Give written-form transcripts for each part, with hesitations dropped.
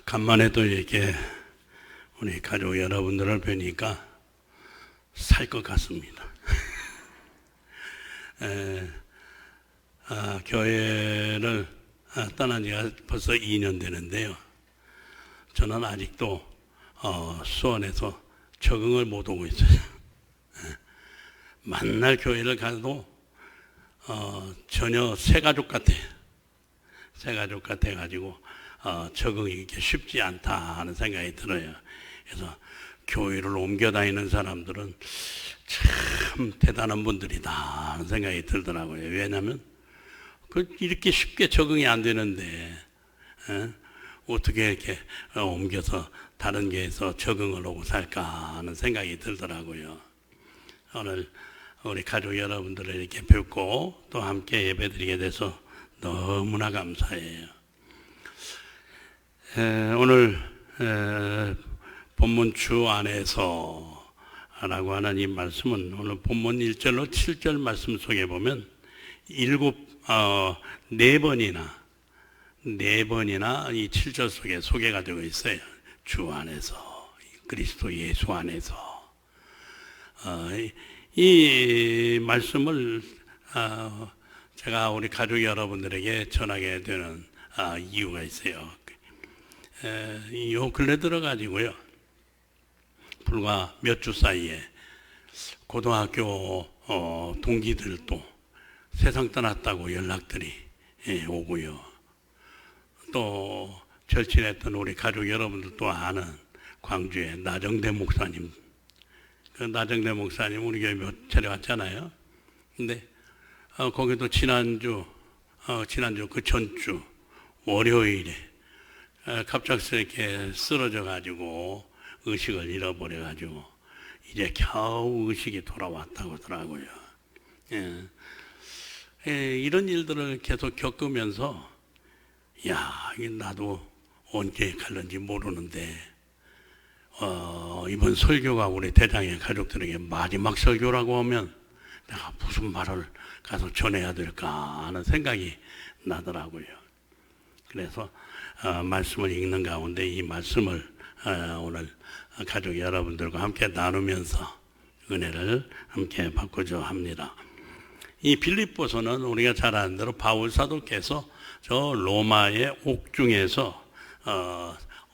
간만에 또 이렇게 우리 가족 여러분들을 뵈니까 살 것 같습니다. 교회를 떠난 지가 벌써 2년 되는데요. 저는 아직도 수원에서 적응을 못 하고 있어요. 만날 교회를 가도 전혀 새가족 같아요. 새가족 같아가지고 적응이 이렇게 쉽지 않다 하는 생각이 들어요. 그래서 교회를 옮겨 다니는 사람들은 참 대단한 분들이다 하는 생각이 들더라고요. 왜냐하면 이렇게 쉽게 적응이 안 되는데 어떻게 이렇게 옮겨서 다른 교회에서 적응을 하고 살까 하는 생각이 들더라고요. 오늘 우리 가족 여러분들을 이렇게 뵙고 또 함께 예배드리게 돼서 너무나 감사해요. 오늘 본문 주 안에서 라고 하는 이 말씀은 오늘 본문 1절로 7절 말씀 속에 보면 네 번이나 이 7절 속에 소개가 되고 있어요. 주 안에서, 그리스도 예수 안에서. 이 말씀을 제가 우리 가족 여러분들에게 전하게 되는 이유가 있어요. 요 근래 들어가지고요, 불과 몇 주 사이에 고등학교 동기들도 세상 떠났다고 연락들이 오고요. 또 절친했던 우리 가족 여러분들도 아는 광주의 나정대 목사님, 그 나정대 목사님 우리 교회 몇 차례 왔잖아요. 근데 거기도 지난주 그 전주 월요일에 갑작스럽게 쓰러져 가지고 의식을 잃어버려 가지고 이제 겨우 의식이 돌아왔다고 하더라고요. 이런 일들을 계속 겪으면서 나도 언제 갈는지 모르는데 이번 설교가 우리 대장의 가족들에게 마지막 설교라고 하면 내가 무슨 말을 가서 전해야 될까 하는 생각이 나더라고요. 그래서 말씀을 읽는 가운데 이 말씀을 오늘 가족 여러분들과 함께 나누면서 은혜를 함께 받고자 합니다. 이 빌립보서는 우리가 잘 아는 대로 바울 사도께서 저 로마의 옥중에서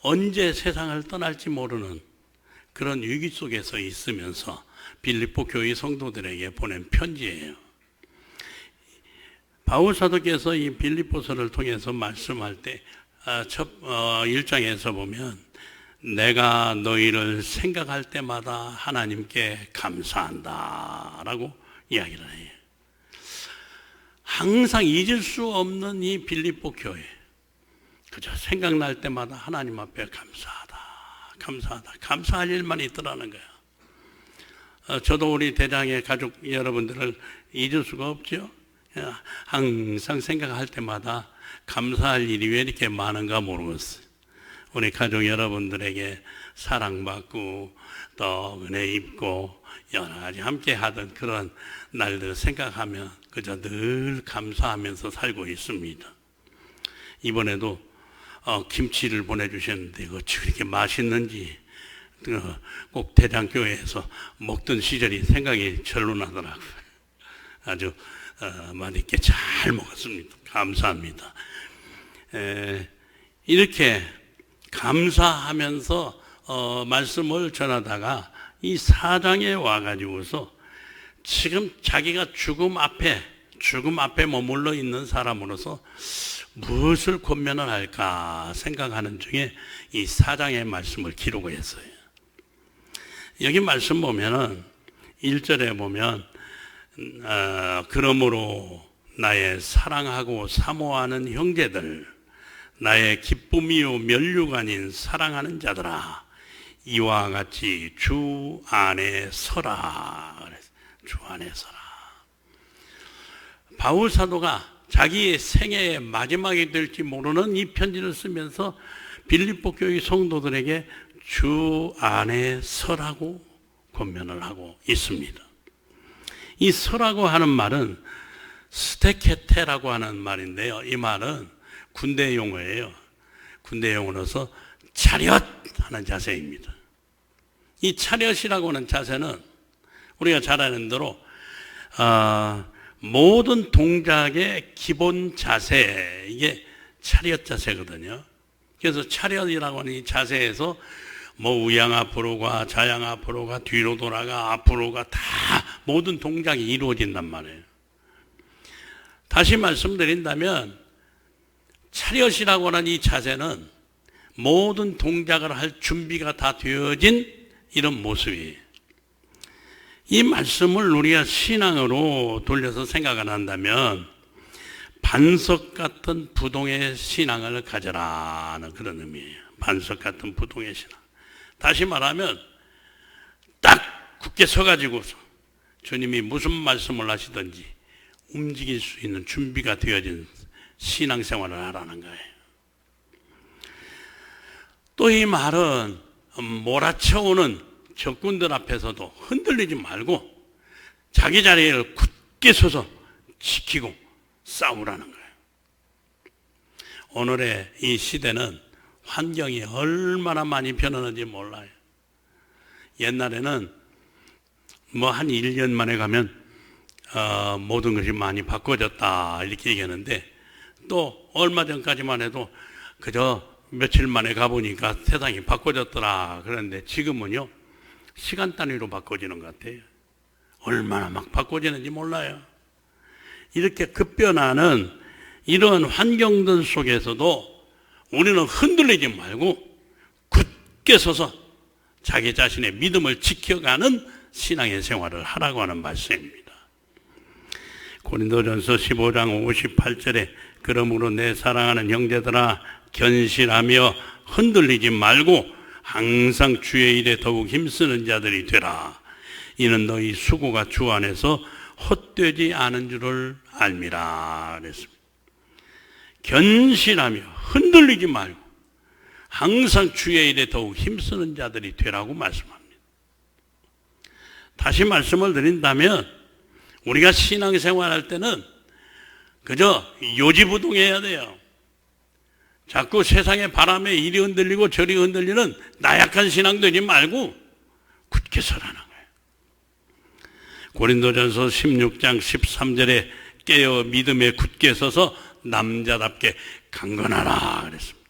언제 세상을 떠날지 모르는 그런 위기 속에서 있으면서 빌립보 교회 성도들에게 보낸 편지예요. 바울 사도께서 이 빌립보서를 통해서 말씀할 때 첫 1장에서 보면 내가 너희를 생각할 때마다 하나님께 감사한다 라고 이야기를 해요. 항상 잊을 수 없는 이 빌립보 교회, 그저 생각날 때마다 하나님 앞에 감사하다, 감사할 일만 있더라는 거예요. 저도 우리 대장의 가족 여러분들을 잊을 수가 없죠. 항상 생각할 때마다 감사할 일이 왜 이렇게 많은가 모르겠어요. 우리 가족 여러분들에게 사랑받고 또 은혜 입고 여러 가지 함께 하던 그런 날들을 생각하면 그저 늘 감사하면서 살고 있습니다. 이번에도 김치를 보내주셨는데 어찌 그렇게 맛있는지 꼭 대장교회에서 먹던 시절이 생각이 절로 나더라고요. 아주 맛있게 잘 먹었습니다. 감사합니다. 이렇게 감사하면서 말씀을 전하다가 이 4장에 와가지고서 지금 자기가 죽음 앞에 머물러 있는 사람으로서 무엇을 권면을 할까 생각하는 중에 이 4장의 말씀을 기록했어요. 여기 말씀 보면은 1절에 보면 그러므로 나의 사랑하고 사모하는 형제들, 나의 기쁨이요 면류관인 사랑하는 자들아, 이와 같이 주 안에 서라. 주 안에 서라. 바울 사도가 자기의 생애의 마지막이 될지 모르는 이 편지를 쓰면서 빌립보 교회 성도들에게 주 안에 서라고 권면을 하고 있습니다. 이 서라고 하는 말은 스테케테라고 하는 말인데요. 이 말은 군대 용어예요. 군대 용어로서 차렷 하는 자세입니다. 이 차렷이라고 하는 자세는 우리가 잘 아는 대로 모든 동작의 기본 자세, 이게 차렷 자세거든요. 그래서 차렷이라고 하는 이 자세에서 뭐 우양 앞으로 가, 좌양 앞으로 가, 뒤로 돌아가, 앞으로 가, 다 모든 동작이 이루어진단 말이에요. 다시 말씀드린다면 차렷이라고 하는 이 자세는 모든 동작을 할 준비가 다 되어진 이런 모습이에요. 이 말씀을 우리가 신앙으로 돌려서 생각을 한다면 반석 같은 부동의 신앙을 가져라는 그런 의미예요. 반석 같은 부동의 신앙. 다시 말하면 딱 굳게 서가지고서 주님이 무슨 말씀을 하시든지 움직일 수 있는 준비가 되어진 신앙생활을 하라는 거예요. 또 이 말은 몰아쳐오는 적군들 앞에서도 흔들리지 말고 자기 자리를 굳게 서서 지키고 싸우라는 거예요. 오늘의 이 시대는 환경이 얼마나 많이 변하는지 몰라요. 옛날에는 뭐 한 1년 만에 가면 모든 것이 많이 바꿔졌다 이렇게 얘기하는데 또 얼마 전까지만 해도 그저 며칠 만에 가보니까 세상이 바꿔졌더라 그런데 지금은요 시간 단위로 바꿔지는 것 같아요. 얼마나 막 바꿔지는지 몰라요. 이렇게 급변하는 이런 환경들 속에서도 우리는 흔들리지 말고 굳게 서서 자기 자신의 믿음을 지켜가는 신앙의 생활을 하라고 하는 말씀입니다. 고린도전서 15장 58절에 그러므로 내 사랑하는 형제들아 견실하며 흔들리지 말고 항상 주의 일에 더욱 힘쓰는 자들이 되라. 이는 너희 수고가 주 안에서 헛되지 않은 줄을 알미라 그랬습니다. 견실하며 흔들리지 말고 항상 주의 일에 더욱 힘쓰는 자들이 되라고 말씀합니다. 다시 말씀을 드린다면 우리가 신앙생활할 때는 그저 요지부동해야 돼요. 자꾸 세상의 바람에 이리 흔들리고 저리 흔들리는 나약한 신앙 되지 말고 굳게 서라는 거예요. 고린도전서 16장 13절에 깨어 믿음에 굳게 서서 남자답게 강건하라 그랬습니다.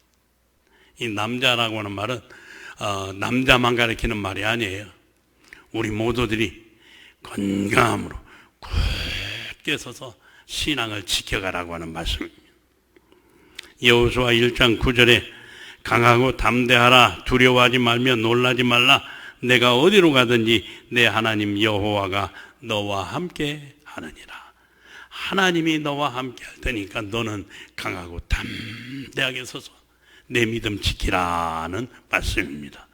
이 남자라고 하는 말은 남자만 가리키는 말이 아니에요. 우리 모두들이 건강함으로 굳게 서서 신앙을 지켜가라고 하는 말씀입니다. 여호수아 1장 9절에 강하고 담대하라 두려워하지 말며 놀라지 말라 내가 어디로 가든지 내 하나님 여호와가 너와 함께 하느니라. 하나님이 너와 함께 할 테니까 너는 강하고 담대하게 서서 내 믿음 지키라는 말씀입니다.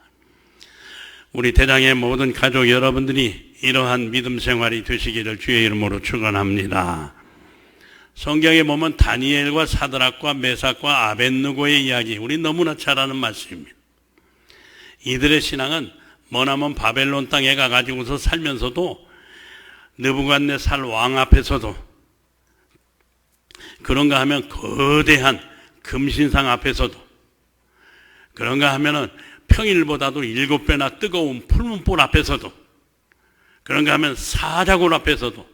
우리 대장의 모든 가족 여러분들이 이러한 믿음 생활이 되시기를 주의 이름으로 축원합니다. 성경에 보면 다니엘과 사드락과 메삭과 아벳느고의 이야기 우리 너무나 잘 아는 말씀입니다. 이들의 신앙은 머나먼 바벨론 땅에 가가지고서 살면서도 느부갓네살 왕 앞에서도 그런가 하면 거대한 금신상 앞에서도 그런가 하면은 평일보다도 7배나 뜨거운 풀문불 앞에서도 그런가 하면 사자굴 앞에서도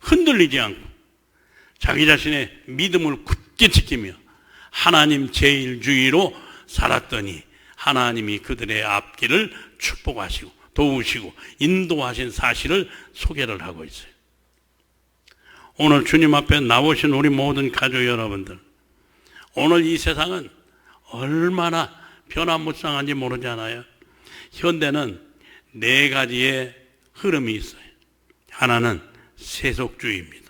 흔들리지 않고 자기 자신의 믿음을 굳게 지키며 하나님 제일주의로 살았더니 하나님이 그들의 앞길을 축복하시고 도우시고 인도하신 사실을 소개를 하고 있어요. 오늘 주님 앞에 나오신 우리 모든 가족 여러분들, 오늘 이 세상은 얼마나 변화무쌍한지 모르잖아요. 현대는 4가지의 흐름이 있어요. 하나는 세속주의입니다.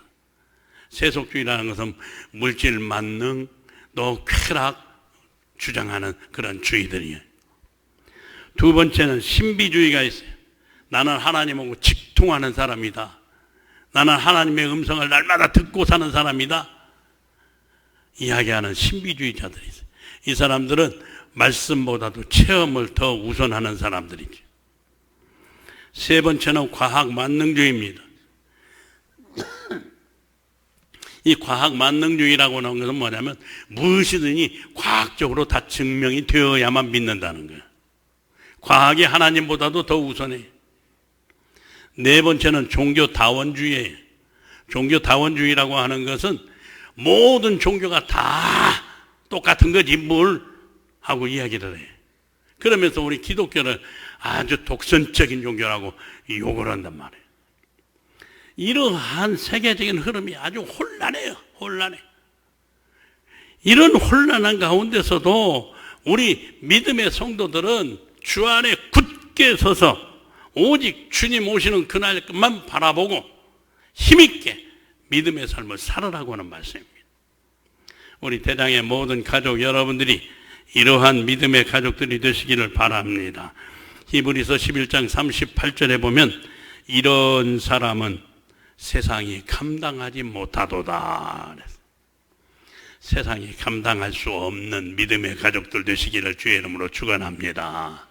세속주의라는 것은 물질 만능, 또 쾌락 주장하는 그런 주의들이에요. 두 번째는 신비주의가 있어요. 나는 하나님하고 직통하는 사람이다. 나는 하나님의 음성을 날마다 듣고 사는 사람이다. 이야기하는 신비주의자들이 있어요. 이 사람들은 말씀보다도 체험을 더 우선하는 사람들이죠. 세 번째는 과학 만능주의입니다. 이 과학 만능주의라고 하는 것은 뭐냐면 무엇이든지 과학적으로 다 증명이 되어야만 믿는다는 거예요. 과학이 하나님보다도 더 우선해. 네 번째는 종교다원주의예요. 종교다원주의라고 하는 것은 모든 종교가 다 똑같은 거지 뭘 하고 이야기를 해. 그러면서 우리 기독교를 아주 독선적인 종교라고 욕을 한단 말이에요. 이러한 세계적인 흐름이 아주 혼란해요. 혼란해. 이런 혼란한 가운데서도 우리 믿음의 성도들은 주 안에 굳게 서서 오직 주님 오시는 그날만 바라보고 힘있게 믿음의 삶을 살아라고 하는 말씀입니다. 우리 대장의 모든 가족 여러분들이 이러한 믿음의 가족들이 되시기를 바랍니다. 히브리서 11장 38절에 보면 이런 사람은 세상이 감당하지 못하도다. 세상이 감당할 수 없는 믿음의 가족들 되시기를 주의 이름으로 축원합니다.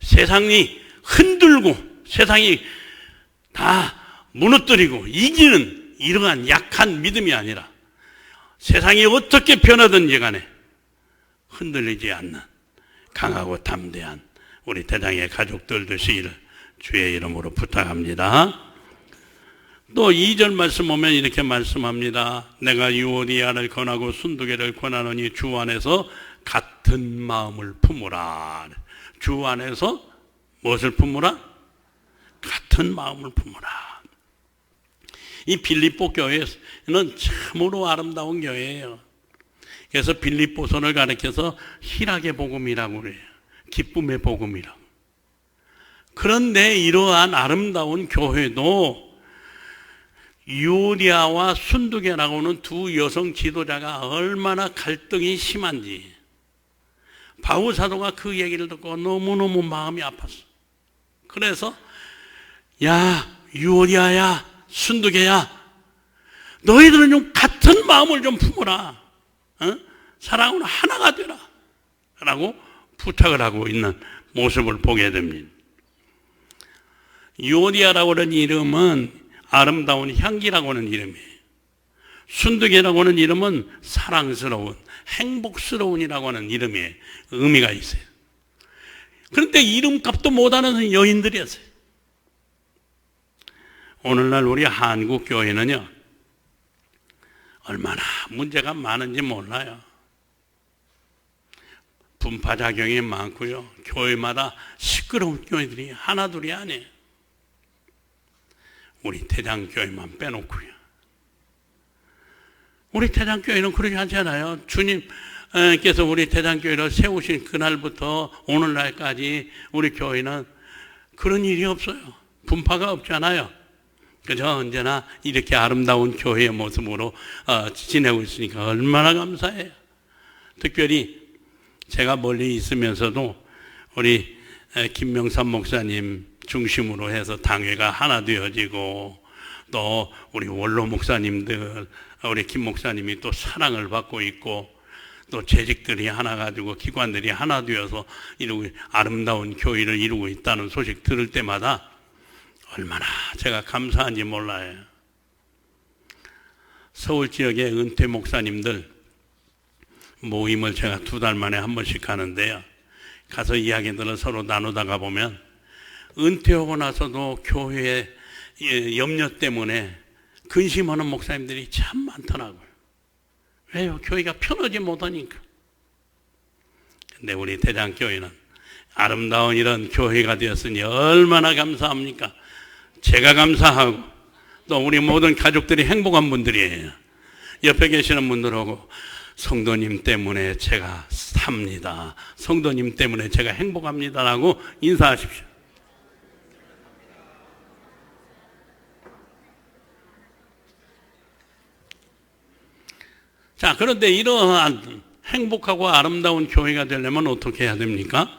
세상이 흔들고 세상이 다 무너뜨리고 이기는 이러한 약한 믿음이 아니라 세상이 어떻게 변하든지 간에 흔들리지 않는 강하고 담대한 우리 대장의 가족들 되시기를 주의 이름으로 부탁합니다. 또 2절 말씀 보면 이렇게 말씀합니다. 내가 유오디아를 권하고 순두개를 권하노니 주 안에서 같은 마음을 품으라. 주 안에서 무엇을 품으라? 같은 마음을 품으라. 이 빌립보 교회는 참으로 아름다운 교회예요. 그래서 빌립보서를 가리켜서 희락의 복음이라고 그래요. 기쁨의 복음이라고. 그런데 이러한 아름다운 교회도 유오디아와 순두개라고 하는 두 여성 지도자가 얼마나 갈등이 심한지 바울 사도가 그 얘기를 듣고 너무너무 마음이 아팠어. 그래서 야 유오디아야 순두개야 너희들은 좀 같은 마음을 좀 품어라. 사랑으로 하나가 되라 라고 부탁을 하고 있는 모습을 보게 됩니다. 유오디아라고 하는 이름은 아름다운 향기라고 하는 이름이에요. 순두개라고 하는 이름은 사랑스러운, 행복스러운이라고 하는 이름의 의미가 있어요. 그런데 이름값도 못하는 여인들이었어요. 오늘날 우리 한국 교회는요 얼마나 문제가 많은지 몰라요. 분파작용이 많고요. 교회마다 시끄러운 교회들이 하나둘이 아니에요. 우리 대장교회만 빼놓고요. 우리 대장교회는 그러지 않잖아요. 주님께서 우리 대장교회를 세우신 그날부터 오늘날까지 우리 교회는 그런 일이 없어요. 분파가 없잖아요. 그저 언제나 이렇게 아름다운 교회의 모습으로 지내고 있으니까 얼마나 감사해요. 특별히 제가 멀리 있으면서도 우리 김명삼 목사님 중심으로 해서 당회가 하나 되어지고 또 우리 원로 목사님들 우리 김 목사님이 또 사랑을 받고 있고 또 재직들이 하나 가지고 기관들이 하나 되어서 이루고 아름다운 교회를 이루고 있다는 소식 들을 때마다 얼마나 제가 감사한지 몰라요. 서울 지역의 은퇴 목사님들 모임을 제가 2달 만에 한 번씩 하는데요. 가서 이야기들을 서로 나누다가 보면 은퇴하고 나서도 교회의 염려 때문에 근심하는 목사님들이 참 많더라고요. 왜요? 교회가 편하지 못하니까. 근데 우리 대장교회는 아름다운 이런 교회가 되었으니 얼마나 감사합니까? 제가 감사하고 또 우리 모든 가족들이 행복한 분들이에요. 옆에 계시는 분들하고 성도님 때문에 제가 삽니다. 성도님 때문에 제가 행복합니다라고 인사하십시오. 자, 그런데 이러한 행복하고 아름다운 교회가 되려면 어떻게 해야 됩니까?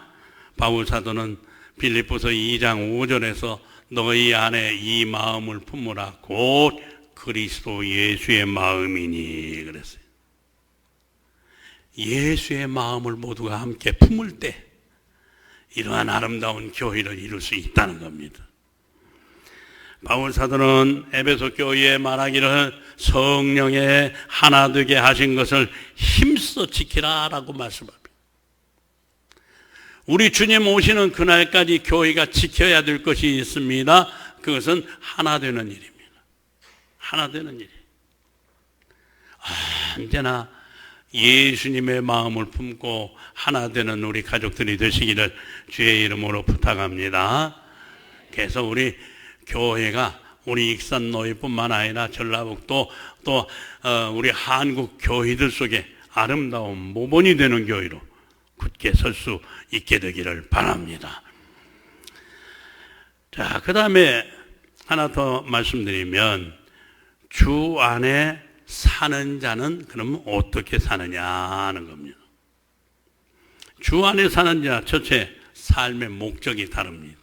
바울 사도는 빌립보서 2장 5절에서 너희 안에 이 마음을 품으라 곧 그리스도 예수의 마음이니 그랬어요. 예수의 마음을 모두가 함께 품을 때 이러한 아름다운 교회를 이룰 수 있다는 겁니다. 바울 사도는 에베소 교회에 말하기를 성령에 하나 되게 하신 것을 힘써 지키라라고 말씀합니다. 우리 주님 오시는 그날까지 교회가 지켜야 될 것이 있습니다. 그것은 하나 되는 일입니다. 하나 되는 일. 언제나 예수님의 마음을 품고 하나 되는 우리 가족들이 되시기를 주의 이름으로 부탁합니다. 그래서 우리 교회가 우리 익산노예뿐만 아니라 전라북도 또 우리 한국 교회들 속에 아름다운 모본이 되는 교회로 굳게 설 수 있게 되기를 바랍니다. 자, 그 다음에 하나 더 말씀드리면 주 안에 사는 자는 그럼 어떻게 사느냐 하는 겁니다. 주 안에 사는 자, 첫째, 삶의 목적이 다릅니다.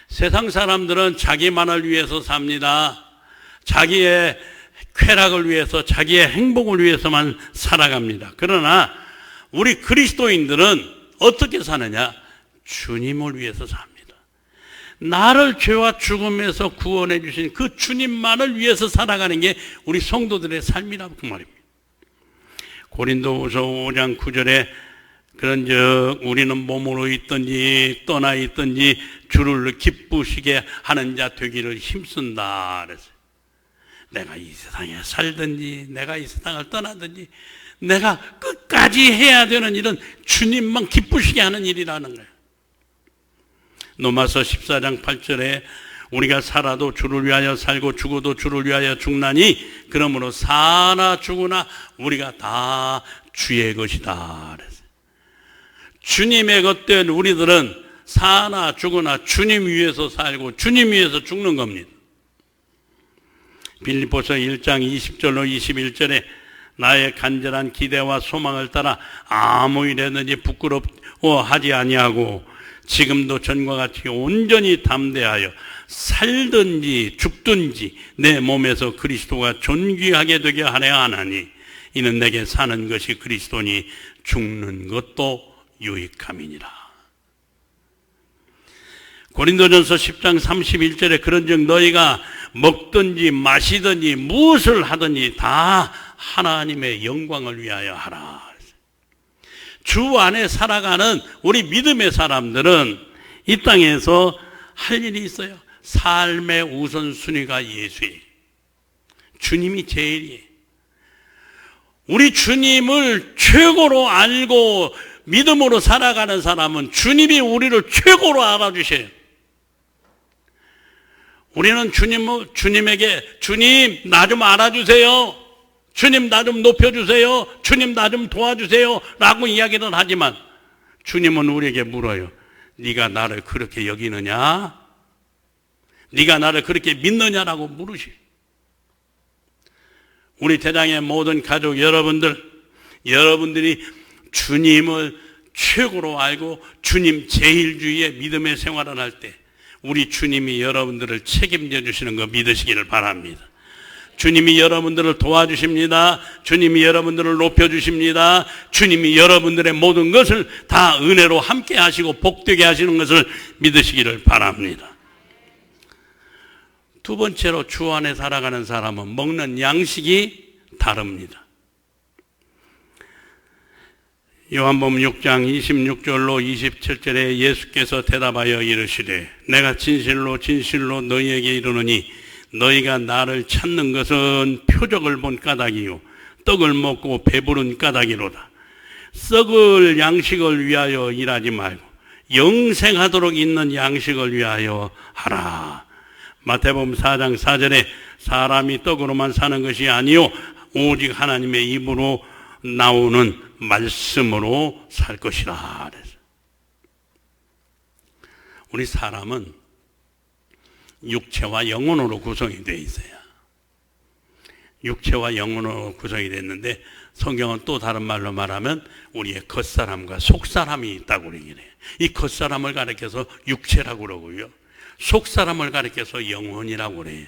세상 사람들은 자기만을 위해서 삽니다. 자기의 쾌락을 위해서, 자기의 행복을 위해서만 살아갑니다. 그러나 우리 그리스도인들은 어떻게 사느냐? 주님을 위해서 삽니다. 나를 죄와 죽음에서 구원해 주신 그 주님만을 위해서 살아가는 게 우리 성도들의 삶이라고 그 말입니다. 고린도후서 5장 9절에 그런즉 우리는 몸으로 있든지 떠나 있든지 주를 기쁘시게 하는 자 되기를 힘쓴다 그랬어요. 내가 이 세상에 살든지 내가 이 세상을 떠나든지 내가 끝까지 해야 되는 일은 주님만 기쁘시게 하는 일이라는 거예요. 로마서 14장 8절에 우리가 살아도 주를 위하여 살고 죽어도 주를 위하여 죽나니 그러므로 사나 죽으나 우리가 다 주의 것이다 그랬어요. 주님의 것된 우리들은 사나 죽으나 주님 위해서 살고 주님 위해서 죽는 겁니다. 빌립보서 1장 20절로 21절에 나의 간절한 기대와 소망을 따라 아무 일에든지 부끄러워하지 아니하고 지금도 전과 같이 온전히 담대하여 살든지 죽든지 내 몸에서 그리스도가 존귀하게 되게 하려 하나니 이는 내게 사는 것이 그리스도니 죽는 것도 유익함이니라. 고린도전서 10장 31절에 그런즉 너희가 먹든지 마시든지 무엇을 하든지 다 하나님의 영광을 위하여 하라. 주 안에 살아가는 우리 믿음의 사람들은 이 땅에서 할 일이 있어요. 삶의 우선순위가 예수예요. 주님이 제일이에요. 우리 주님을 최고로 알고 믿음으로 살아가는 사람은 주님이 우리를 최고로 알아주셔요. 우리는 주님에게 주님 나 좀 알아주세요. 주님 나 좀 높여주세요. 주님 나 좀 도와주세요 라고 이야기를 하지만 주님은 우리에게 물어요. 네가 나를 그렇게 여기느냐? 네가 나를 그렇게 믿느냐라고 물으셔요. 우리 대장의 모든 가족 여러분들이 주님을 최고로 알고 주님 제일주의의 믿음의 생활을 할 때 우리 주님이 여러분들을 책임져 주시는 거 믿으시기를 바랍니다. 주님이 여러분들을 도와주십니다. 주님이 여러분들을 높여주십니다. 주님이 여러분들의 모든 것을 다 은혜로 함께 하시고 복되게 하시는 것을 믿으시기를 바랍니다. 두 번째로 주 안에 살아가는 사람은 먹는 양식이 다릅니다. 요한복음 6장 26절로 27절에 예수께서 대답하여 이르시되 내가 진실로 진실로 너희에게 이르노니 너희가 나를 찾는 것은 표적을 본 까닭이요 떡을 먹고 배부른 까닭이로다. 썩을 양식을 위하여 일하지 말고 영생하도록 있는 양식을 위하여 하라. 마태복음 4장 4절에 사람이 떡으로만 사는 것이 아니요 오직 하나님의 입으로 나오는 말씀으로 살 것이라. 우리 사람은 육체와 영혼으로 구성이 되어 있어요. 육체와 영혼으로 구성이 됐는데 성경은 또 다른 말로 말하면 우리의 겉사람과 속사람이 있다고 그러긴 해요. 이 겉사람을 가리켜서 육체라고 그러고요. 속사람을 가리켜서 영혼이라고 그래요.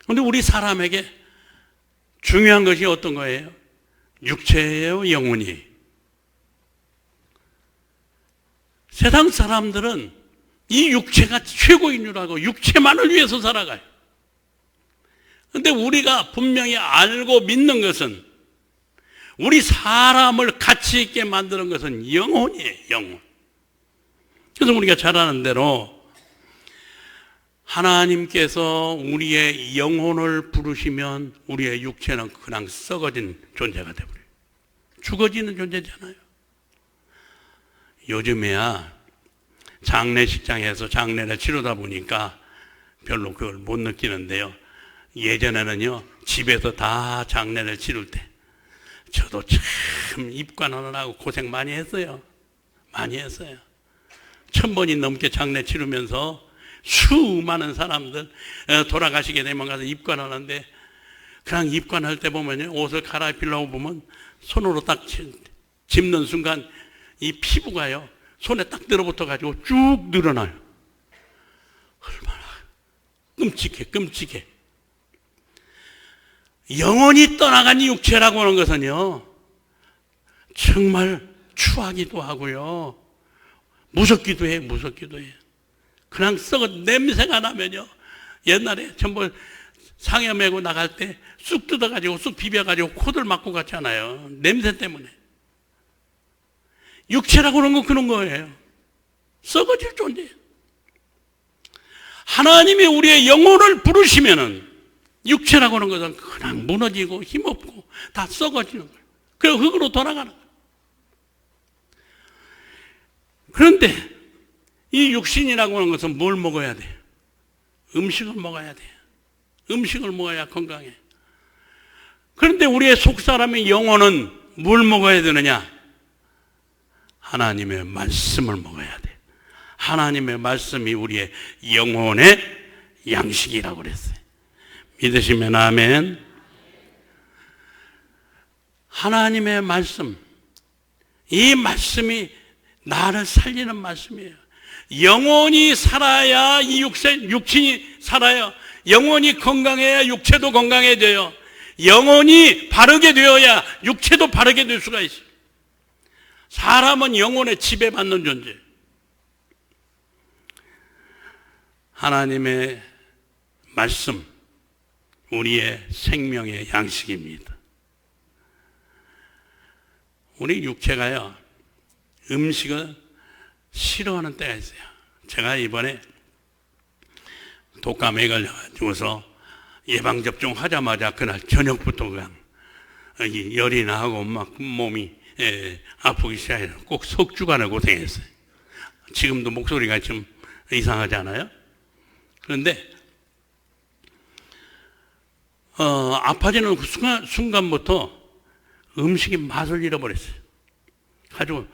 그런데 우리 사람에게 중요한 것이 어떤 거예요? 육체예요, 영혼이? 세상 사람들은 이 육체가 최고인 줄 알고 육체만을 위해서 살아가요. 그런데 우리가 분명히 알고 믿는 것은, 우리 사람을 가치 있게 만드는 것은 영혼이에요. 영혼. 그래서 우리가 잘 아는 대로 하나님께서 우리의 영혼을 부르시면 우리의 육체는 그냥 썩어진 존재가 되어버려요. 죽어지는 존재잖아요. 요즘에야 장례식장에서 장례를 치르다 보니까 별로 그걸 못 느끼는데요. 예전에는요, 집에서 다 장례를 치를 때 저도 참 입관하느라고 고생 많이 했어요. 많이 했어요. 1000번이 넘게 장례 치르면서 수많은 사람들 돌아가시게 되면 가서 입관하는데, 그냥 입관할 때 보면요, 옷을 갈아입히려고 보면 손으로 딱 짚는 순간 이 피부가요, 손에 딱 들어붙어 가지고 쭉 늘어나요. 얼마나 끔찍해, 끔찍해. 영원히 떠나간 육체라고 하는 것은요, 정말 추하기도 하고요, 무섭기도 해, 무섭기도 해. 그냥 썩어 냄새가 나면요, 옛날에 전부 상여 메고 나갈 때 쑥 뜯어가지고 쑥 비벼가지고 코들 막고 갔잖아요. 냄새 때문에. 육체라고 하는 건 그런 거예요. 썩어질 존재예요. 하나님이 우리의 영혼을 부르시면은 육체라고 하는 것은 그냥 무너지고 힘없고 다 썩어지는 거예요. 그리고 흙으로 돌아가는 거예요. 그런데 이 육신이라고 하는 것은 뭘 먹어야 돼요? 음식을 먹어야 돼요. 음식을 먹어야 건강해. 그런데 우리의 속사람의 영혼은 뭘 먹어야 되느냐? 하나님의 말씀을 먹어야 돼. 하나님의 말씀이 우리의 영혼의 양식이라고 그랬어요. 믿으시면 아멘. 하나님의 말씀, 이 말씀이 나를 살리는 말씀이에요. 영혼이 살아야 이 육신이 살아요. 영혼이 건강해야 육체도 건강해져요. 영혼이 바르게 되어야 육체도 바르게 될 수가 있어요. 사람은 영혼에 지배받는 존재예요. 하나님의 말씀, 우리의 생명의 양식입니다. 우리 육체가요, 음식을 싫어하는 때가 있어요. 제가 이번에 독감에 걸려가지고서 예방접종 하자마자 그날 저녁부터 그냥 열이 나고 막 몸이 아프기 시작해서 꼭 석주간을 고생했어요. 지금도 목소리가 좀 이상하지 않아요? 그런데 아파지는 그 순간부터 음식이 맛을 잃어버렸어요. 가지고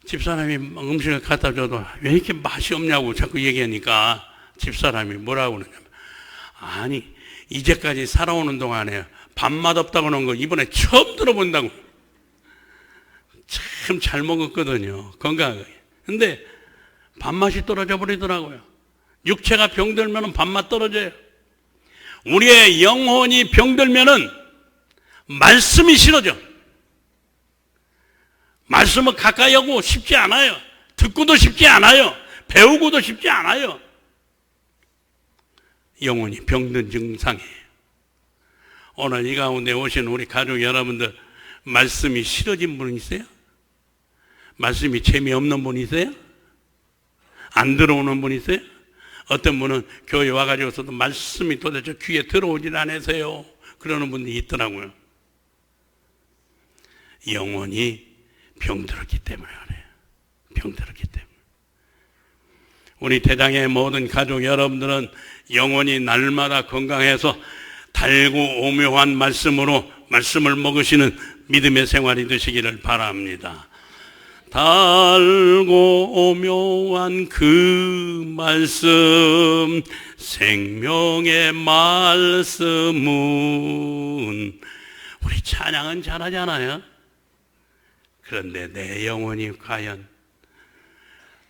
집사람이 음식을 갖다 줘도 왜 이렇게 맛이 없냐고 자꾸 얘기하니까 집사람이 뭐라고 그러냐면, 아니 이제까지 살아오는 동안에 밥맛 없다고 하는 거 이번에 처음 들어본다고. 참 잘 먹었거든요, 건강하게. 근데 밥맛이 떨어져 버리더라고요. 육체가 병들면 밥맛 떨어져요. 우리의 영혼이 병들면 말씀이 싫어져. 말씀을 가까이 하고 싶지 않아요. 듣고도 쉽지 않아요. 배우고도 쉽지 않아요. 영혼이 병든 증상이에요. 오늘 이 가운데 오신 우리 가족 여러분들, 말씀이 싫어진 분 있어요? 말씀이 재미없는 분 있어요? 안 들어오는 분 있어요? 어떤 분은 교회 와가지고서도 말씀이 도대체 귀에 들어오질 않으세요, 그러는 분들이 있더라고요. 영혼이 병들었기 때문에 그래요. 병들었기 때문에. 우리 대장의 모든 가족 여러분들은 영혼이 날마다 건강해서 달고 오묘한 말씀으로 말씀을 먹으시는 믿음의 생활이 되시기를 바랍니다. 달고 오묘한 그 말씀, 생명의 말씀은, 우리 찬양은 잘하잖아요. 그런데 내 영혼이 과연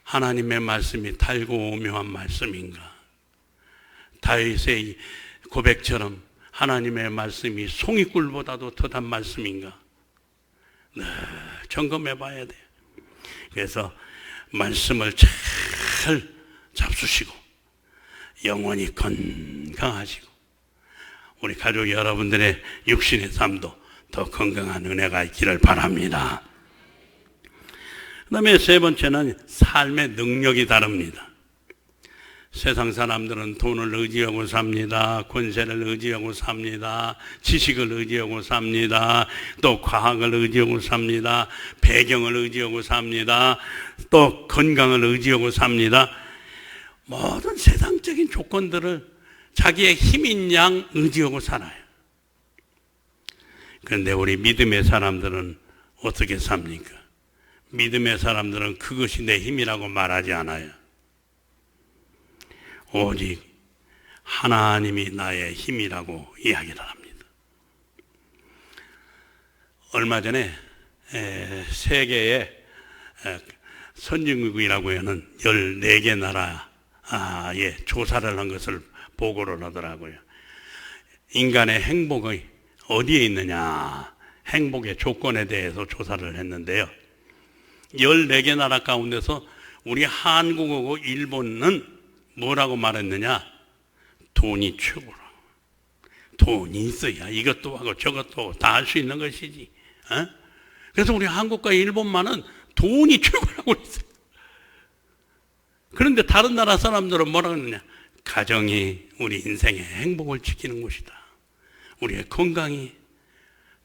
하나님의 말씀이 달고 오묘한 말씀인가? 다윗의 고백처럼 하나님의 말씀이 송이꿀보다도 더 단 말씀인가? 네, 점검해 봐야 돼요. 그래서 말씀을 잘 잡수시고 영원히 건강하시고 우리 가족 여러분들의 육신의 삶도 더 건강한 은혜가 있기를 바랍니다. 그 다음에 세 번째는 삶의 능력이 다릅니다. 세상 사람들은 돈을 의지하고 삽니다. 권세를 의지하고 삽니다. 지식을 의지하고 삽니다. 또 과학을 의지하고 삽니다. 배경을 의지하고 삽니다. 또 건강을 의지하고 삽니다. 모든 세상적인 조건들을 자기의 힘인 양 의지하고 살아요. 그런데 우리 믿음의 사람들은 어떻게 삽니까? 믿음의 사람들은 그것이 내 힘이라고 말하지 않아요. 오직 하나님이 나의 힘이라고 이야기를 합니다. 얼마 전에 세계의 선진국이라고 하는 14개 나라에 조사를 한 것을 보고를 하더라고요. 인간의 행복이 어디에 있느냐, 행복의 조건에 대해서 조사를 했는데요. 14개 나라 가운데서 우리 한국하고 일본은 뭐라고 말했느냐? 돈이 최고라. 돈이 있어야 이것도 하고 저것도 다 할 수 있는 것이지. 그래서 우리 한국과 일본만은 돈이 최고라고 했어요. 그런데 다른 나라 사람들은 뭐라고 했느냐? 가정이 우리 인생의 행복을 지키는 곳이다. 우리의 건강이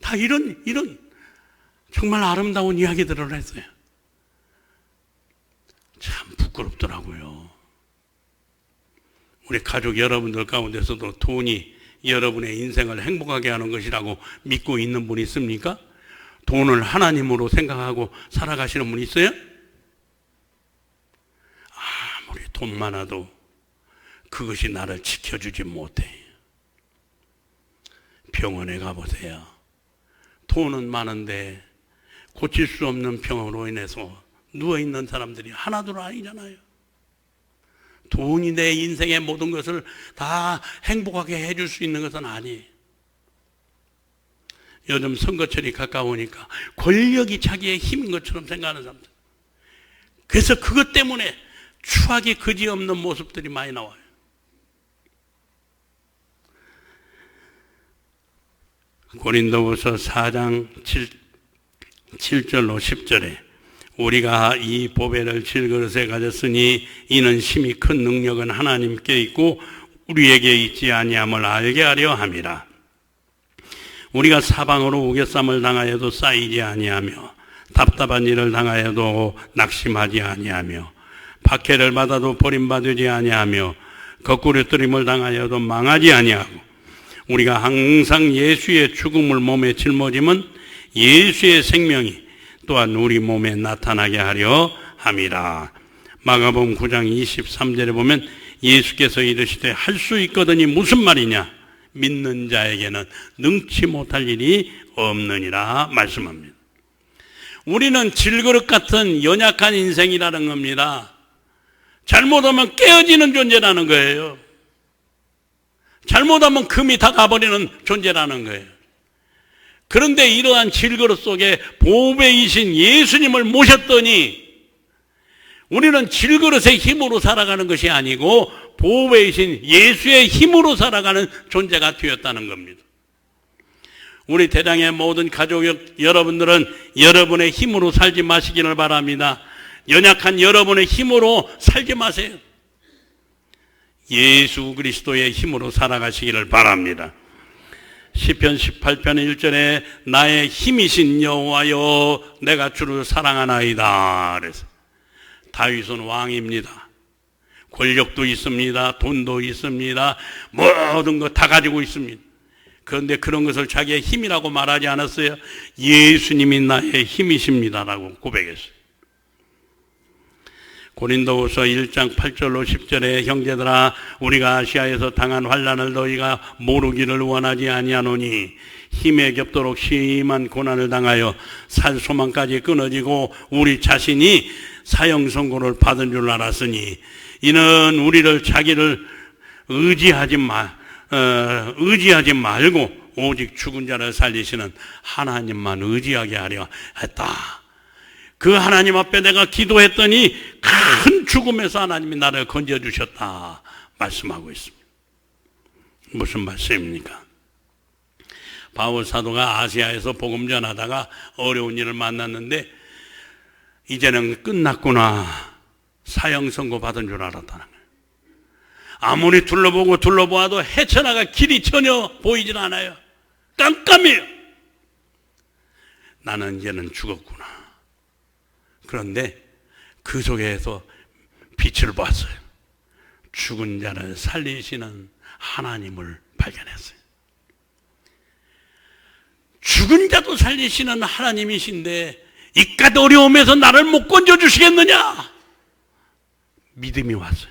다 이런 정말 아름다운 이야기들을 했어요. 참 부끄럽더라고요. 우리 가족 여러분들 가운데서도 돈이 여러분의 인생을 행복하게 하는 것이라고 믿고 있는 분이 있습니까? 돈을 하나님으로 생각하고 살아가시는 분이 있어요? 아무리 돈 많아도 그것이 나를 지켜주지 못해요. 병원에 가보세요. 돈은 많은데 고칠 수 없는 병으로 인해서 누워있는 사람들이 하나둘 아니잖아요. 돈이 내 인생의 모든 것을 다 행복하게 해줄 수 있는 것은 아니에요. 요즘 선거철이 가까우니까 권력이 자기의 힘인 것처럼 생각하는 사람들. 그래서 그것 때문에 추악이 그지없는 모습들이 많이 나와요. 고린도후서 4장 7절로 10절에 우리가 이 보배를 질그릇에 가졌으니 이는 심히 큰 능력은 하나님께 있고 우리에게 있지 아니함을 알게 하려 함이라. 우리가 사방으로 우겨쌈을 당하여도 쌓이지 아니하며 답답한 일을 당하여도 낙심하지 아니하며 박해를 받아도 버림받지 아니하며 거꾸로뜨림을 당하여도 망하지 아니하고 우리가 항상 예수의 죽음을 몸에 짊어짐은 예수의 생명이 또한 우리 몸에 나타나게 하려 함이라. 마가복음 9장 23절에 보면 예수께서 이르시되 할 수 있거든이 무슨 말이냐? 믿는 자에게는 능치 못할 일이 없느니라 말씀합니다. 우리는 질그릇 같은 연약한 인생이라는 겁니다. 잘못하면 깨어지는 존재라는 거예요. 잘못하면 금이 다 가버리는 존재라는 거예요. 그런데 이러한 질그릇 속에 보배이신 예수님을 모셨더니 우리는 질그릇의 힘으로 살아가는 것이 아니고 보배이신 예수의 힘으로 살아가는 존재가 되었다는 겁니다. 우리 대장의 모든 가족 여러분들은 여러분의 힘으로 살지 마시기를 바랍니다. 연약한 여러분의 힘으로 살지 마세요. 예수 그리스도의 힘으로 살아가시기를 바랍니다. 시편 18편 1절에 나의 힘이신 여호와여 내가 주를 사랑하나이다. 그래서 다윗은 왕입니다. 권력도 있습니다. 돈도 있습니다. 모든 거 다 가지고 있습니다. 그런데 그런 것을 자기의 힘이라고 말하지 않았어요. 예수님이 나의 힘이십니다라고 고백했어요. 고린도후서 1장 8절로 10절에 형제들아 우리가 아시아에서 당한 환난을 너희가 모르기를 원하지 아니하노니 힘에 겹도록 심한 고난을 당하여 살 소망까지 끊어지고 우리 자신이 사형 선고를 받은 줄 알았으니 이는 우리를 자기를 의지하지 말고 오직 죽은 자를 살리시는 하나님만 의지하게 하려 했다. 그 하나님 앞에 내가 기도했더니 큰 죽음에서 하나님이 나를 건져주셨다 말씀하고 있습니다. 무슨 말씀입니까? 바울 사도가 아시아에서 복음 전하다가 어려운 일을 만났는데 이제는 끝났구나, 사형 선고 받은 줄 알았다는 거예요. 아무리 둘러보아도 헤쳐나갈 길이 전혀 보이질 않아요. 깜깜해요. 나는 이제는 죽었구나. 그런데 그 속에서 빛을 봤어요. 죽은 자를 살리시는 하나님을 발견했어요. 죽은 자도 살리시는 하나님이신데 이깟 어려움에서 나를 못 건져주시겠느냐? 믿음이 왔어요.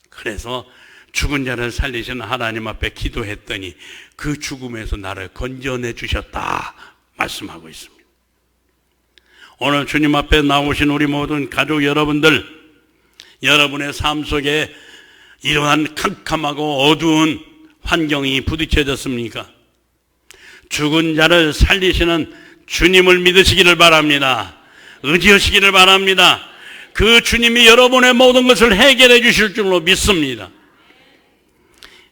그래서 죽은 자를 살리시는 하나님 앞에 기도했더니 그 죽음에서 나를 건져내 주셨다 말씀하고 있습니다. 오늘 주님 앞에 나오신 우리 모든 가족 여러분들, 여러분의 삶 속에 이러한 캄캄하고 어두운 환경이 부딪혀졌습니까? 죽은 자를 살리시는 주님을 믿으시기를 바랍니다. 의지하시기를 바랍니다. 그 주님이 여러분의 모든 것을 해결해 주실 줄로 믿습니다.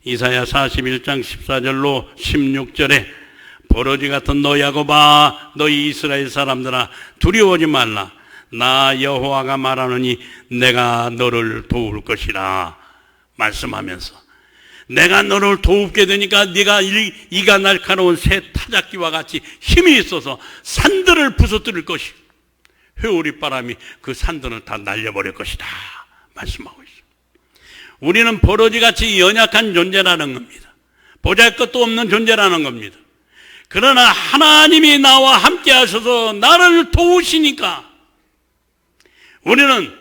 이사야 41장 14절로 16절에 버러지 같은 너희 야곱아, 너희 이스라엘 사람들아, 두려워하지 말라. 나 여호와가 말하노니 내가 너를 도울 것이라 말씀하면서, 내가 너를 도우게 되니까 네가 이가 날카로운 새 타작기와 같이 힘이 있어서 산들을 부서뜨릴 것이고 회오리바람이 그 산들을 다 날려버릴 것이다 말씀하고 있습니다. 우리는 버러지같이 연약한 존재라는 겁니다. 보잘것도 없는 존재라는 겁니다. 그러나 하나님이 나와 함께 하셔서 나를 도우시니까 우리는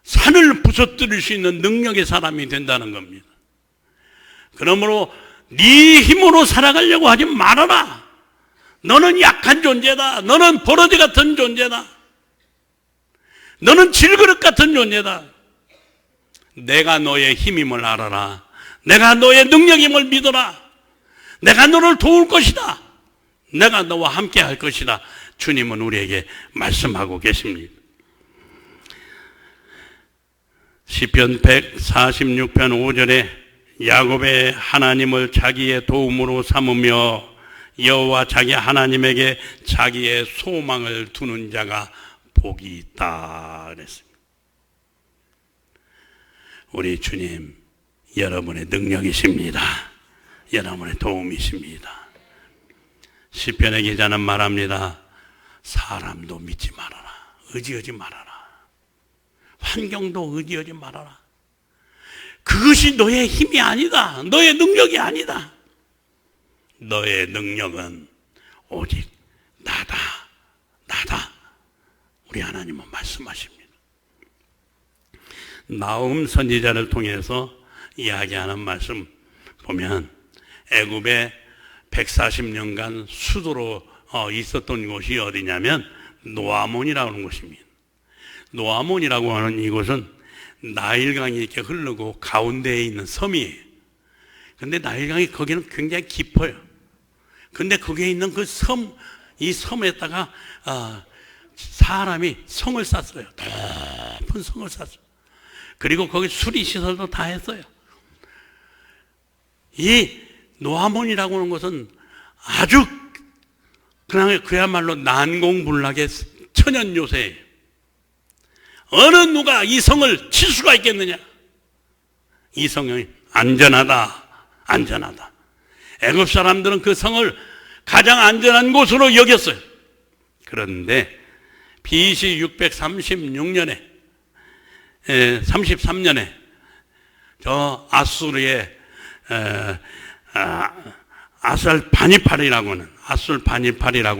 산을 부서뜨릴 수 있는 능력의 사람이 된다는 겁니다. 그러므로 네 힘으로 살아가려고 하지 말아라. 너는 약한 존재다. 너는 버러지 같은 존재다. 너는 질그릇 같은 존재다. 내가 너의 힘임을 알아라. 내가 너의 능력임을 믿어라. 내가 너를 도울 것이다. 내가 너와 함께 할 것이다. 주님은 우리에게 말씀하고 계십니다. 시편 146편 5절에 야곱의 하나님을 자기의 도움으로 삼으며 여호와 자기 하나님에게 자기의 소망을 두는 자가 복이 있다 그랬습니다. 우리 주님, 여러분의 능력이십니다. 여러분의 도움이십니다. 시편의 기자는 말합니다. 사람도 믿지 말아라. 의지하지 말아라. 환경도 의지하지 말아라. 그것이 너의 힘이 아니다. 너의 능력이 아니다. 너의 능력은 오직 나다. 나다. 우리 하나님은 말씀하십니다. 나훔 선지자를 통해서 이야기하는 말씀 보면 애굽에 140년간 수도로 있었던 곳이 어디냐면 노아몬이라고 하는 곳입니다. 노아몬이라고 하는 이곳은 나일강이 이렇게 흐르고 가운데에 있는 섬이에요. 근데 나일강이 거기는 굉장히 깊어요. 근데 거기에 있는 그 섬, 이 섬에다가 사람이 성을 쌌어요. 높은 성을 쌌어요. 그리고 거기 수리 시설도 다 했어요. 이 노아몬이라고 하는 것은 아주 그야말로 난공불락의 천연 요새예요. 어느 누가 이 성을 칠 수가 있겠느냐? 이 성이 안전하다, 안전하다. 애굽 사람들은 그 성을 가장 안전한 곳으로 여겼어요. 그런데 BC 636년에 33년에 저 아수르의 아술바니팔이라고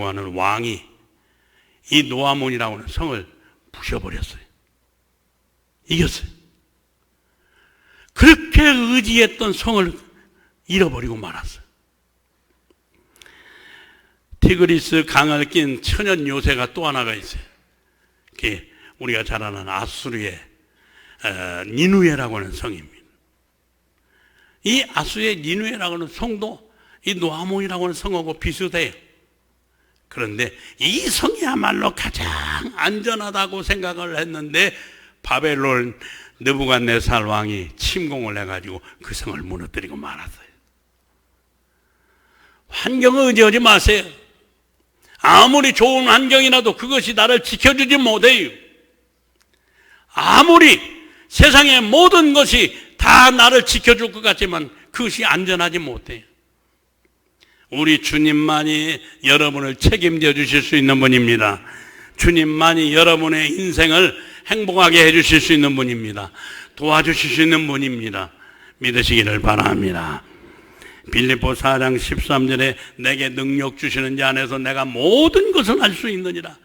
하는 왕이 이 노아몬이라고 하는 성을 부셔버렸어요. 이겼어요. 그렇게 의지했던 성을 잃어버리고 말았어요. 티그리스 강을 낀 천연 요새가 또 하나가 있어요. 그게 우리가 잘 아는 아수르의 니누에라고 하는 성입니다. 이 아수르의 니누에라고 하는 성도 이 노아몬이라고 하는 성하고 비슷해요. 그런데 이 성이야말로 가장 안전하다고 생각을 했는데 바벨론 느부갓네살 왕이 침공을 해가지고 그 성을 무너뜨리고 말았어요. 환경을 의지하지 마세요. 아무리 좋은 환경이라도 그것이 나를 지켜주지 못해요. 아무리 세상의 모든 것이 다 나를 지켜줄 것 같지만 그것이 안전하지 못해요. 우리 주님만이 여러분을 책임져 주실 수 있는 분입니다. 주님만이 여러분의 인생을 행복하게 해주실 수 있는 분입니다. 도와주실 수 있는 분입니다. 믿으시기를 바랍니다. 빌립보 4장 13절에 내게 능력 주시는 자 안에서 내가 모든 것을 할 수 있느니라.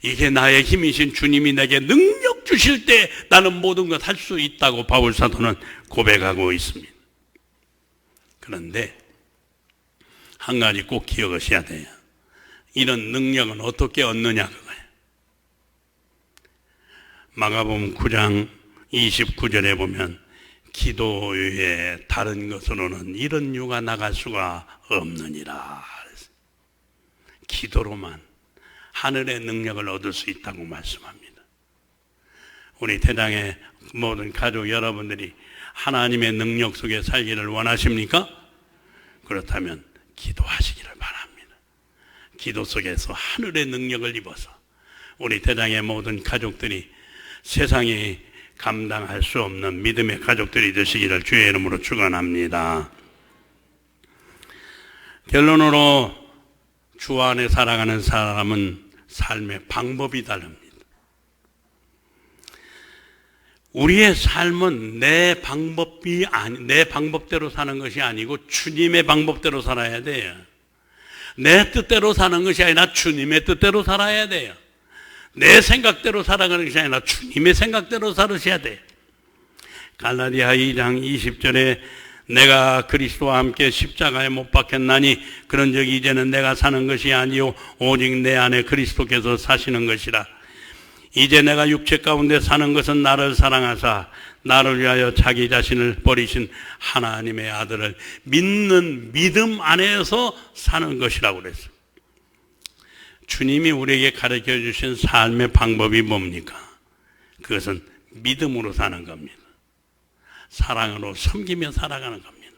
이게 나의 힘이신 주님이 내게 능력 주실 때 나는 모든 것 할 수 있다고 바울 사도는 고백하고 있습니다. 그런데 한 가지 꼭 기억하셔야 돼요. 이런 능력은 어떻게 얻느냐 그거예요. 마가복음 9장 29절에 보면 기도 외에 다른 것으로는 이런 유가 나갈 수가 없느니라. 기도로만 하늘의 능력을 얻을 수 있다고 말씀합니다. 우리 대장의 모든 가족 여러분들이 하나님의 능력 속에 살기를 원하십니까? 그렇다면 기도하시기를 바랍니다. 기도 속에서 하늘의 능력을 입어서 우리 대장의 모든 가족들이 세상이 감당할 수 없는 믿음의 가족들이 되시기를 주의 이름으로 축원합니다. 결론으로 주 안에 살아가는 사람은 삶의 방법이 다릅니다. 우리의 삶은 내 방법대로 사는 것이 아니고 주님의 방법대로 살아야 돼요. 내 뜻대로 사는 것이 아니라 주님의 뜻대로 살아야 돼요. 내 생각대로 살아가는 것이 아니라 주님의 생각대로 살으셔야 돼요. 갈라디아 2장 20절에 내가 그리스도와 함께 십자가에 못 박혔나니 그런즉 이제는 내가 사는 것이 아니요 오직 내 안에 그리스도께서 사시는 것이라. 이제 내가 육체 가운데 사는 것은 나를 사랑하사 나를 위하여 자기 자신을 버리신 하나님의 아들을 믿는 믿음 안에서 사는 것이라고 그랬어요. 주님이 우리에게 가르쳐 주신 삶의 방법이 뭡니까? 그것은 믿음으로 사는 겁니다. 사랑으로 섬기며 살아가는 겁니다.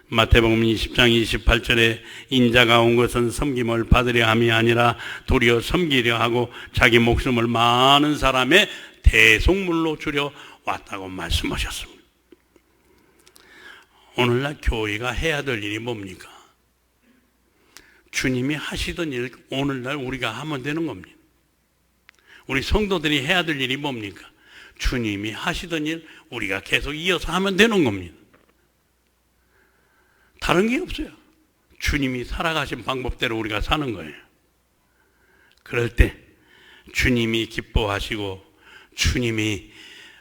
마태복음 20장 28절에 인자가 온 것은 섬김을 받으려 함이 아니라 도리어 섬기려 하고 자기 목숨을 많은 사람의 대속물로 주려 왔다고 말씀하셨습니다. 오늘날 교회가 해야 될 일이 뭡니까? 주님이 하시던 일 오늘날 우리가 하면 되는 겁니다. 우리 성도들이 해야 될 일이 뭡니까? 주님이 하시던 일 우리가 계속 이어서 하면 되는 겁니다. 다른 게 없어요. 주님이 살아가신 방법대로 우리가 사는 거예요. 그럴 때 주님이 기뻐하시고 주님이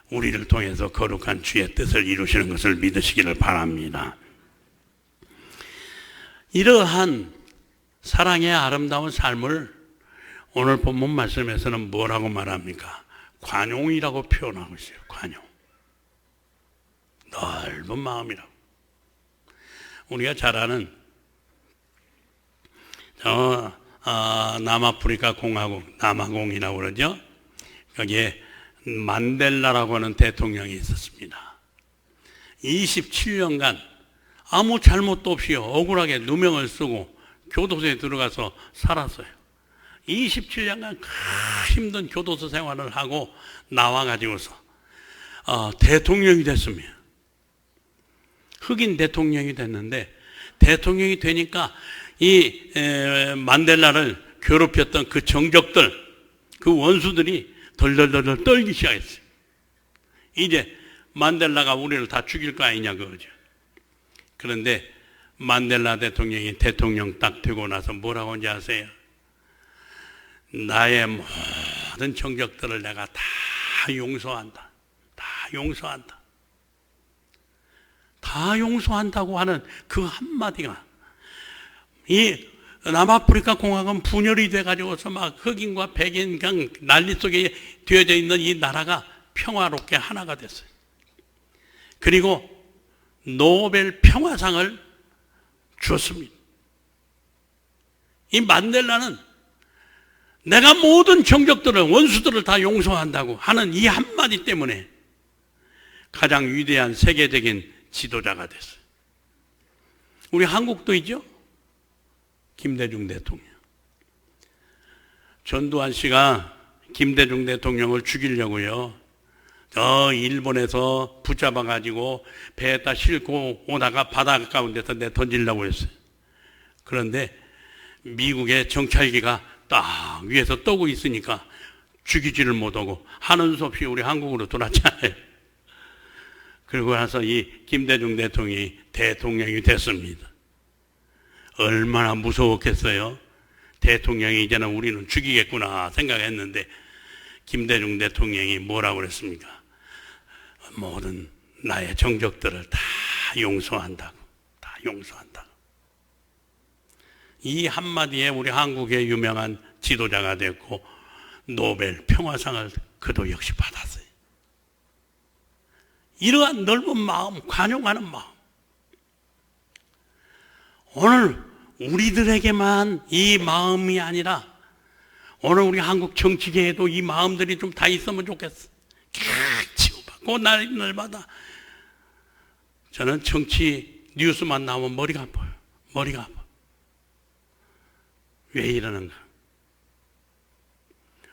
우리를 통해서 거룩한 주의 뜻을 이루시는 것을 믿으시기를 바랍니다. 이러한 사랑의 아름다운 삶을 오늘 본문 말씀에서는 뭐라고 말합니까? 관용이라고 표현하고 있어요. 관용. 넓은 마음이라고. 우리가 잘 아는 남아프리카 공화국, 남아공이라고 그러죠. 거기에 만델라라고 하는 대통령이 있었습니다. 27년간 아무 잘못도 없이 억울하게 누명을 쓰고 교도소에 들어가서 살았어요. 27년간 힘든 교도소 생활을 하고 나와가지고서 대통령이 됐습니다. 흑인 대통령이 됐는데 대통령이 되니까 이 만델라를 괴롭혔던 그 정적들, 그 원수들이 덜덜덜 떨기 시작했어요. 이제 만델라가 우리를 다 죽일 거 아니냐 그거죠. 그런데 만델라 대통령이 대통령 딱 되고 나서 뭐라고 하는지 아세요? 나의 모든 정적들을 내가 다 용서한다. 다 용서한다. 다 용서한다고 하는 그 한마디가 이 남아프리카 공화국은 분열이 돼가지고서 막 흑인과 백인 그냥 난리 속에 되어져 있는 이 나라가 평화롭게 하나가 됐어요. 그리고 노벨 평화상을 주었습니다. 이 만델라는 내가 모든 정적들을, 원수들을 다 용서한다고 하는 이 한마디 때문에 가장 위대한 세계적인 지도자가 됐어요. 우리 한국도 있죠? 김대중 대통령. 전두환 씨가 김대중 대통령을 죽이려고요, 저 일본에서 붙잡아가지고 배에다 싣고 오다가 바다 가운데서 내던지려고 했어요. 그런데 미국의 정찰기가 딱 위에서 떠고 있으니까 죽이지를 못하고 하는 수 없이 우리 한국으로 돌아왔잖아요. 그리고 나서 이 김대중 대통령이 대통령이 됐습니다. 얼마나 무서웠겠어요. 대통령이 이제는 우리는 죽이겠구나 생각했는데 김대중 대통령이 뭐라고 그랬습니까? 모든 나의 정적들을 다 용서한다고. 다 용서한다고. 이 한마디에 우리 한국의 유명한 지도자가 됐고 노벨 평화상을 그도 역시 받았어요. 이러한 넓은 마음, 관용하는 마음. 오늘 우리들에게만 이 마음이 아니라 오늘 우리 한국 정치계에도 이 마음들이 좀 다 있으면 좋겠어. 치고받고 날마다. 저는 정치 뉴스만 나오면 머리가 아파요. 머리가 아파. 왜 이러는가?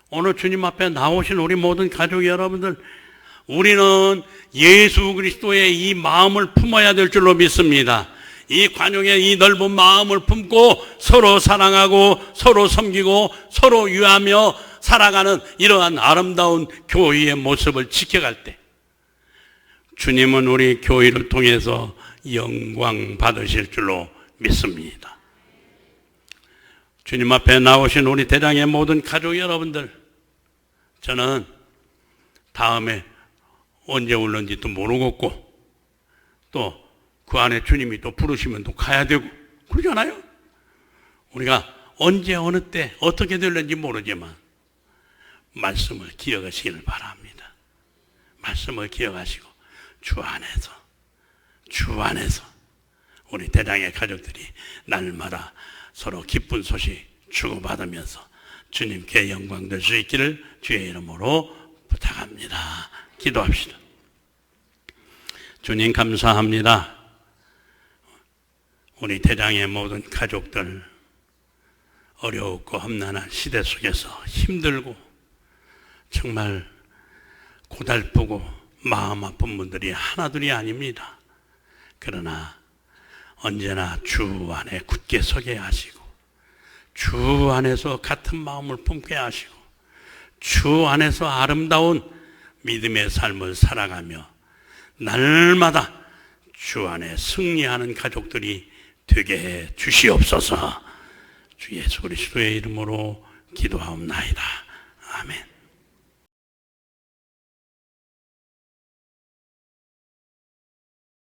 오늘 주님 앞에 나오신 우리 모든 가족 여러분들, 우리는 예수 그리스도의 이 마음을 품어야 될 줄로 믿습니다. 이 관용의 이 넓은 마음을 품고 서로 사랑하고 서로 섬기고 서로 위하며 살아가는 이러한 아름다운 교회의 모습을 지켜갈 때 주님은 우리 교회를 통해서 영광 받으실 줄로 믿습니다. 주님 앞에 나오신 우리 대장의 모든 가족 여러분들, 저는 다음에 언제 올는지도 모르겠고 또 그 안에 주님이 또 부르시면 또 가야 되고 그러잖아요. 우리가 언제 어느 때 어떻게 될는지 모르지만 말씀을 기억하시기를 바랍니다. 말씀을 기억하시고 주 안에서 우리 대장의 가족들이 날마다 서로 기쁜 소식 주고받으면서 주님께 영광 될 수 있기를 주의 이름으로 부탁합니다. 기도합시다. 주님 감사합니다. 우리 대장의 모든 가족들, 어렵고 험난한 시대 속에서 힘들고 정말 고달프고 마음 아픈 분들이 하나둘이 아닙니다. 그러나 언제나 주 안에 굳게 서게 하시고 주 안에서 같은 마음을 품게 하시고 주 안에서 아름다운 믿음의 삶을 살아가며 날마다 주 안에 승리하는 가족들이 되게 해 주시옵소서. 주 예수 그리스도의 이름으로 기도하옵나이다.